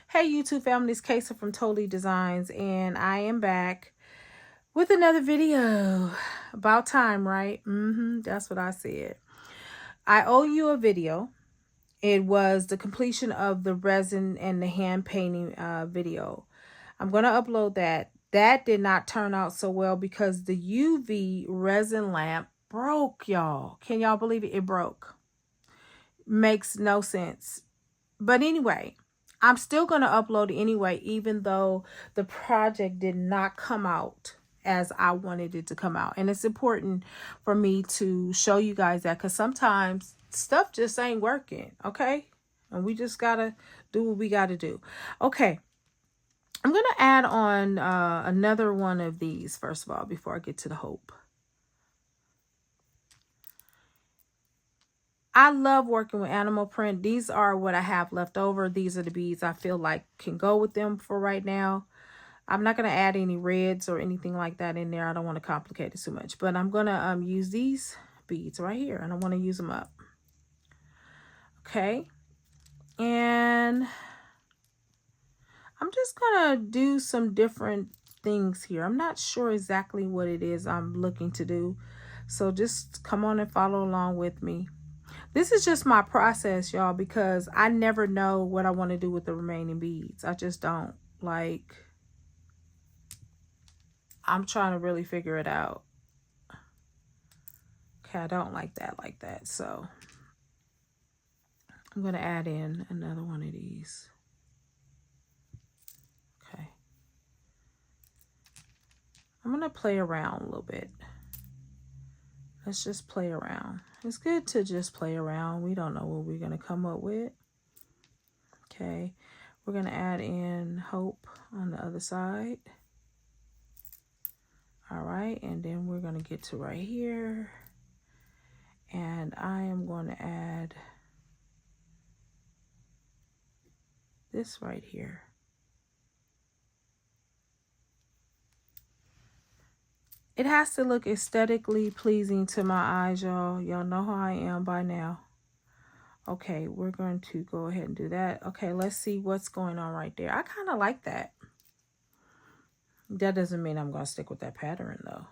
Hey YouTube family, it's Kaysa from Tolee Dezigns, and I am back with another video. About time, right? That's what I said. I owe you a video. It was the completion of the resin and the hand painting video. I'm going to upload that. That did not turn out so well because the UV resin lamp broke, y'all. Can y'all believe it? It broke. Makes no sense. But anyway, I'm still going to upload it anyway, even though the project did not come out as I wanted it to come out. And it's important for me to show you guys that because sometimes stuff just ain't working, okay? And we just got to do what we got to do. Okay, I'm going to add on another one of these, first of all, before I get to the hope. I love working with animal print. These are what I have left over. These are the beads I feel like can go with them for right now. I'm not going to add any reds or anything like that in there. I don't want to complicate it too much. But I'm going to use these beads right here. And I want to use them up. Okay. And I'm just going to do some different things here. I'm not sure exactly what it is I'm looking to do. So just come on and follow along with me. This is just my process, y'all, because I never know what I want to do with the remaining beads. I just don't. Like, I'm trying to really figure it out. Okay, I don't like that. So I'm going to add in another one of these. Okay. I'm going to play around a little bit. Let's just play around. It's good to just play around. We don't know what we're going to come up with. Okay. We're going to add in hope on the other side. All right. And then we're going to get to right here. And I am going to add this right here. It has to look aesthetically pleasing to my eyes, y'all. Y'all know how I am by now. Okay, we're going to go ahead and do that. Okay, let's see what's going on right there. I kind of like that. That doesn't mean I'm going to stick with that pattern, though.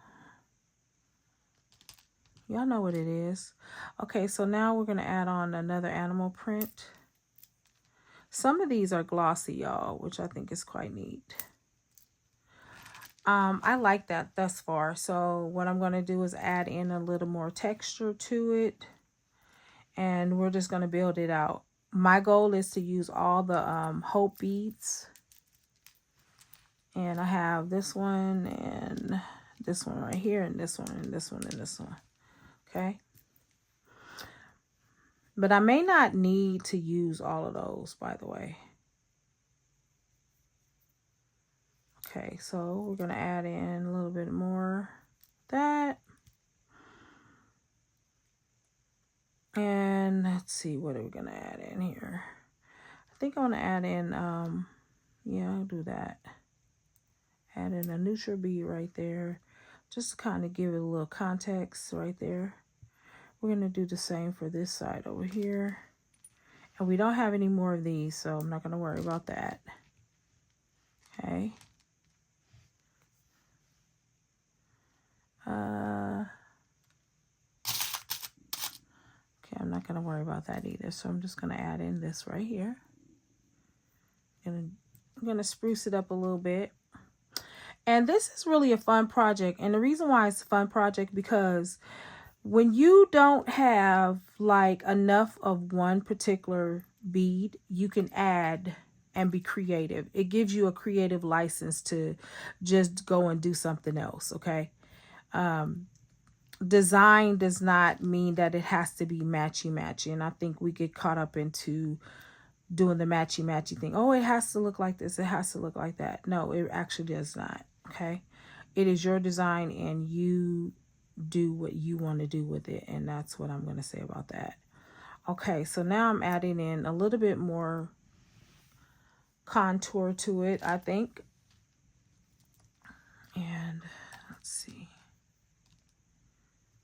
Y'all know what it is. Okay, so now we're going to add on another animal print. Some of these are glossy, y'all, which I think is quite neat. I like that thus far. So what I'm going to do is add in a little more texture to it. And we're just going to build it out. My goal is to use all the hope beads. And I have this one and this one right here and this one and this one and this one. Okay. But I may not need to use all of those, by the way. Okay, so we're going to add in a little bit more of that. And let's see, what are we going to add in here? I think I want to add in, yeah, I'll do that. Add in a neutral bead right there, just to kind of give it a little context right there. We're going to do the same for this side over here. And we don't have any more of these, so I'm not going to worry about that. Okay. Okay, I'm not going to worry about that either. So I'm just going to add in this right here. I'm going to spruce it up a little bit. And this is really a fun project. And the reason why it's a fun project, because when you don't have like enough of one particular bead, you can add and be creative. It gives you a creative license to just go and do something else. Okay. Design does not mean that it has to be matchy-matchy. And I think we get caught up into doing the matchy-matchy thing. Oh, it has to look like this. It has to look like that. No, it actually does not. Okay. It is your design and you do what you want to do with it. And that's what I'm going to say about that. Okay. So now I'm adding in a little bit more contour to it, I think. And let's see.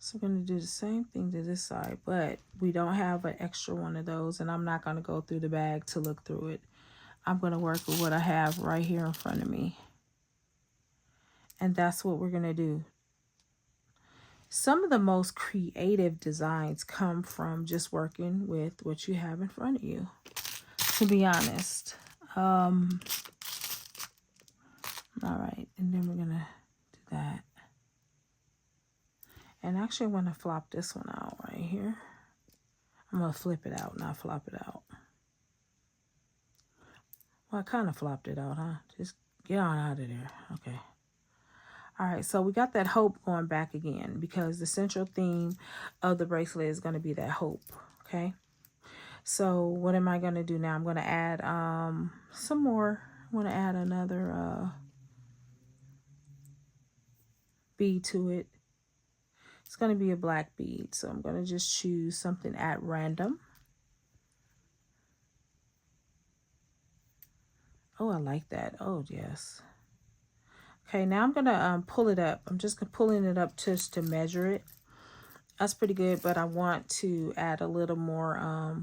So we're going to do the same thing to this side, but we don't have an extra one of those, and I'm not going to go through the bag to look through it. I'm going to work with what I have right here in front of me. And that's what we're going to do. Some of the most creative designs come from just working with what you have in front of you, to be honest. All right, and then we're going to do that. And actually, I'm going to flop this one out right here. I'm going to flip it out, not flop it out. Well, I kind of flopped it out, huh? Just get on out of there. Okay. All right, so we got that hope going back again because the central theme of the bracelet is going to be that hope, okay? So what am I going to do now? I'm going to add some more. I'm going to add another bead to it. It's going to be a black bead, so I'm going to just choose something at random. Oh, I like that. Oh, yes. Okay, now I'm going to pull it up. I'm just pulling it up just to measure it. That's pretty good, but I want to add a little more,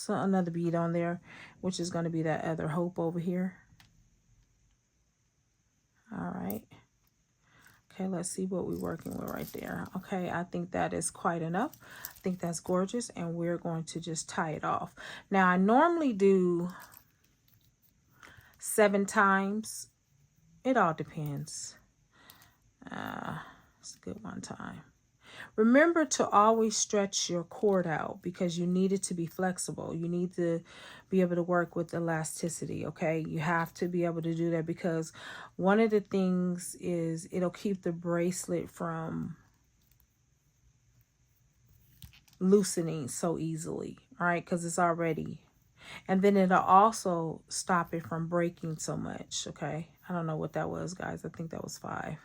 another bead on there, which is going to be that other hope over here. All right. Okay, let's see what we're working with right there. Okay, I think that is quite enough. I think that's gorgeous, and we're going to just tie it off. Now, I normally do 7 times. It all depends. It's a good one time. Remember to always stretch your cord out because you need it to be flexible. You need to be able to work with elasticity, okay? You have to be able to do that because one of the things is it'll keep the bracelet from loosening so easily, all right? Because it's already. And then it'll also stop it from breaking so much, okay? I don't know what that was, guys. I think that was 5.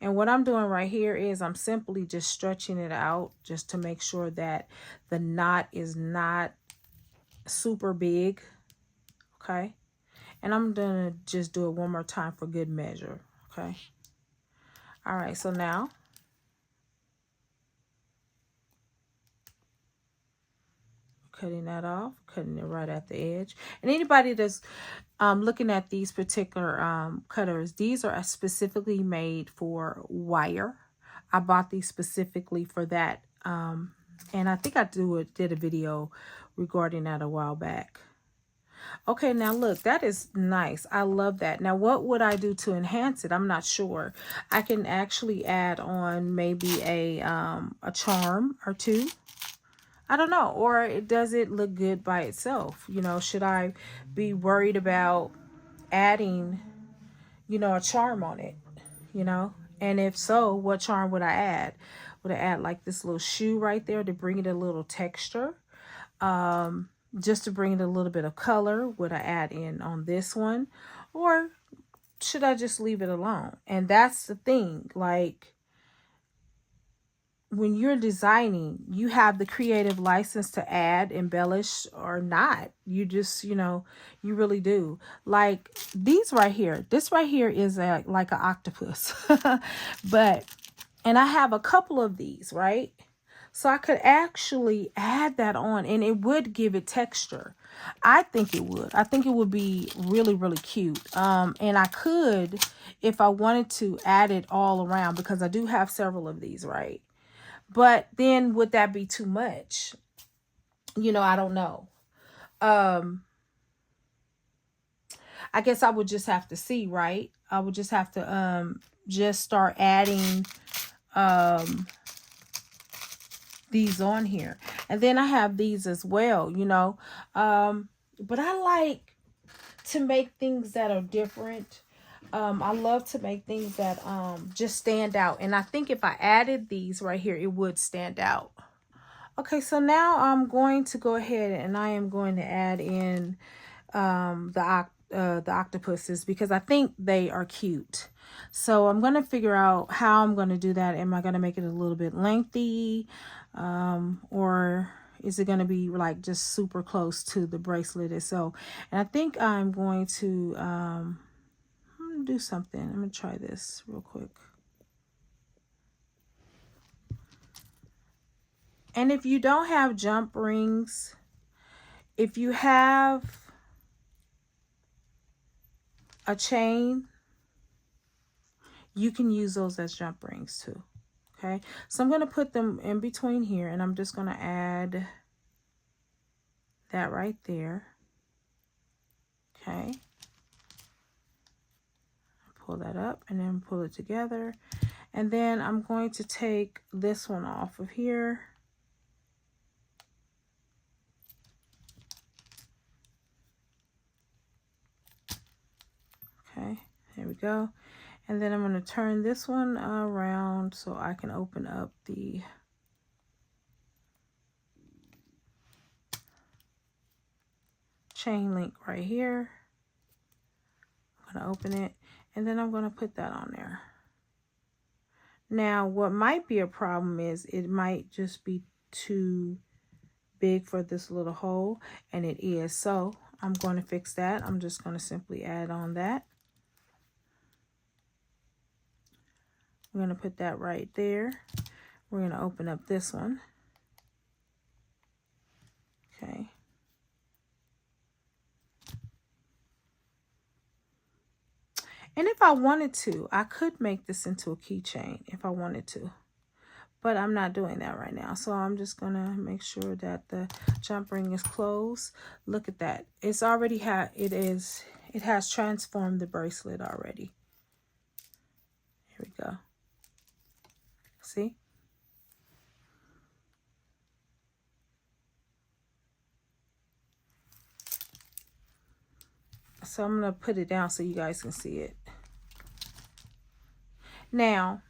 And what I'm doing right here is I'm simply just stretching it out just to make sure that the knot is not super big, okay? And I'm going to just do it one more time for good measure, okay? All right, so now cutting that off, cutting it right at the edge. And anybody that's looking at these particular cutters, these are specifically made for wire. I bought these specifically for that. And I think I did a video regarding that a while back. Okay, now look, that is nice. I love that. Now, what would I do to enhance it? I'm not sure. I can actually add on maybe a charm or 2. I don't know. Or does it look good by itself? You know, should I be worried about adding, you know, a charm on it, you know? And if so, what charm would I add? Would I add like this little shoe right there to bring it a little texture? Just to bring it a little bit of color, would I add in on this one? Or should I just leave it alone? And that's the thing, like, when you're designing, you have the creative license to add, embellish, or not. You just, you know, you really do. Like these right here. This right here is like an octopus. And I have a couple of these, right? So I could actually add that on and it would give it texture. I think it would. I think it would be really, really cute. And I could, if I wanted to, add it all around because I do have several of these, right? But then would that be too much? You know, I don't know. I guess I would just have to see, right? I would just have to just start adding these on here. And then I have these as well, you know. But I like to make things that are different. I love to make things that just stand out. And I think if I added these right here, it would stand out. Okay, so now I'm going to go ahead and I am going to add in the octopuses because I think they are cute. So I'm going to figure out how I'm going to do that. Am I going to make it a little bit lengthy? Or is it going to be like just super close to the bracelet itself? And I think I'm going to do something. I'm going to try this real quick. And if you don't have jump rings, if you have a chain, you can use those as jump rings too. Okay, so I'm going to put them in between here, and I'm just going to add that right there. Okay, pull that up and then pull it together, and then I'm going to take this one off of here. Okay, there we go. And then I'm going to turn this one around so I can open up the chain link right here. I'm going to open it, and then I'm going to put that on there. Now, what might be a problem is it might just be too big for this little hole, and it is. So I'm going to fix that. I'm just going to simply add on that. I'm going to put that right there. We're going to open up this one. Okay. And if I wanted to, I could make this into a keychain if I wanted to. But I'm not doing that right now. So I'm just going to make sure that the jump ring is closed. Look at that. It's already it has transformed the bracelet already. Here we go. See? So I'm going to put it down so you guys can see it. Now,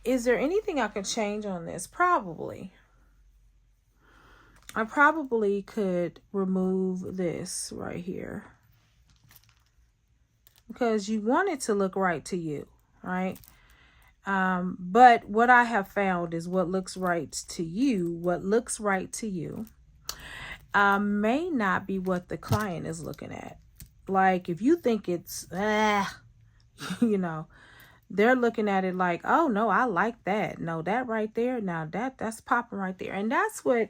is there anything I can change on this? Probably. I probably could remove this right here, because you want it to look right to you, right? But what I have found is what looks right to you, may not be what the client is looking at. Like if you think it's, you know, they're looking at it like, oh no, I like that. No, that right there. Now that's popping right there. And that's what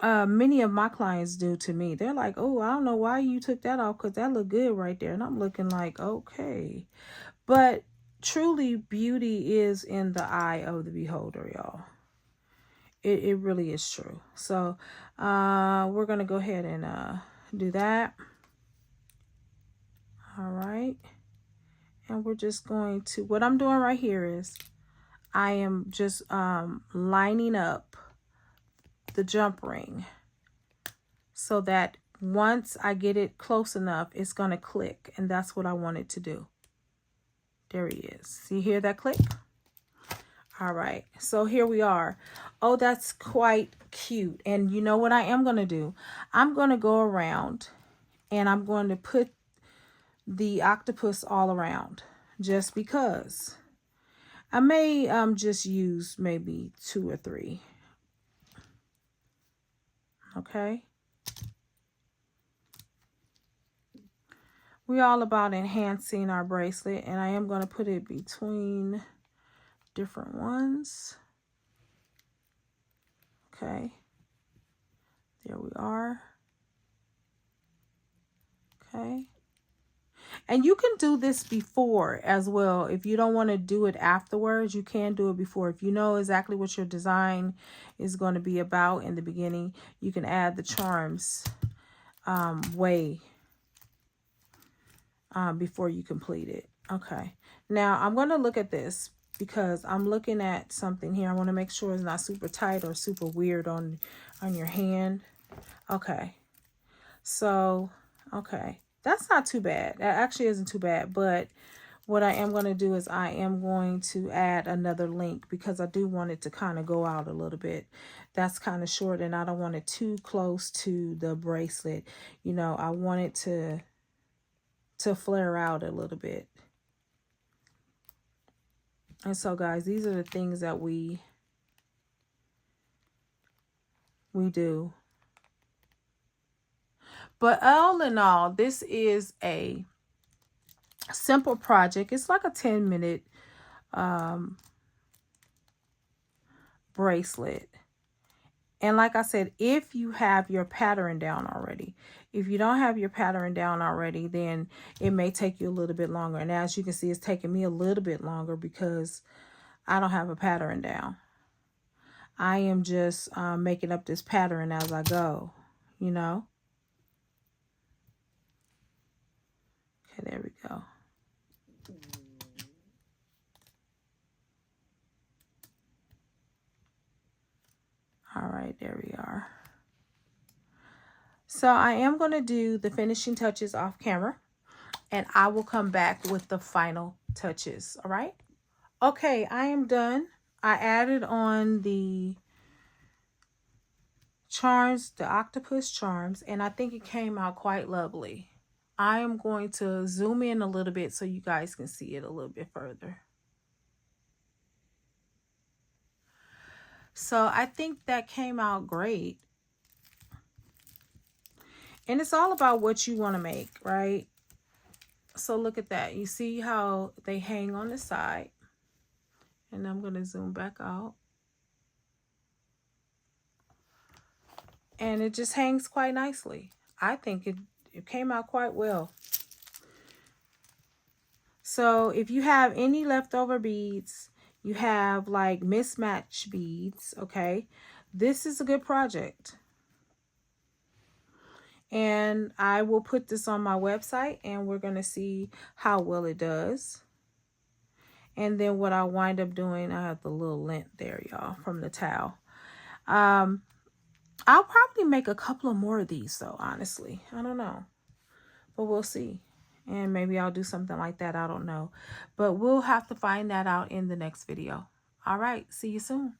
many of my clients do to me. They're like, oh, I don't know why you took that off, because that looked good right there. And I'm looking like, okay. But truly, beauty is in the eye of the beholder, y'all. It really is true. So we're going to go ahead and do that. All right. And we're just going to, what I'm doing right here is I am just lining up the jump ring so that once I get it close enough, it's going to click. And that's what I want it to do. There he is. See, hear that click? All right. So here we are. Oh, that's quite cute. And you know what I am going to do? I'm going to go around and I'm going to put the octopus all around, just because. I may just use maybe 2 or 3. Okay. We're all about enhancing our bracelet, and I am going to put it between different ones. Okay. There we are. Okay. And you can do this before as well. If you don't want to do it afterwards, you can do it before. If you know exactly what your design is going to be about in the beginning, you can add the charms way before you complete it. Okay. Now I'm going to look at this because I'm looking at something here. I want to make sure it's not super tight or super weird on your hand. Okay. So, okay. That's not too bad. That actually isn't too bad. But what I am going to do is I am going to add another link because I do want it to kind of go out a little bit. That's kind of short and I don't want it too close to the bracelet. You know, I want it to flare out a little bit. And so guys, these are the things that we do. But all in all, this is a simple project. It's like a 10-minute bracelet. And like I said, if you have your pattern down already, if you don't have your pattern down already, then it may take you a little bit longer. And as you can see, it's taking me a little bit longer because I don't have a pattern down. I am just making up this pattern as I go, you know. Okay, there we go. All right, there we are. So I am going to do the finishing touches off camera, and I will come back with the final touches. All right. Okay, I am done. I added on the charms, the octopus charms, and I think it came out quite lovely. I am going to zoom in a little bit so you guys can see it a little bit further. So I think that came out great. And it's all about what you want to make, right? So look at that. You see how they hang on the side. And I'm going to zoom back out. And it just hangs quite nicely. I think it came out quite well. So if you have any leftover beads, you have like mismatched beads, okay, this is a good project. And I will put this on my website and we're going to see how well it does. And then what I wind up doing, I have the little lint there, y'all, from the towel. I'll probably make a couple of more of these though, honestly. I don't know, but we'll see. And maybe I'll do something like that. I don't know, but we'll have to find that out in the next video. All right. See you soon.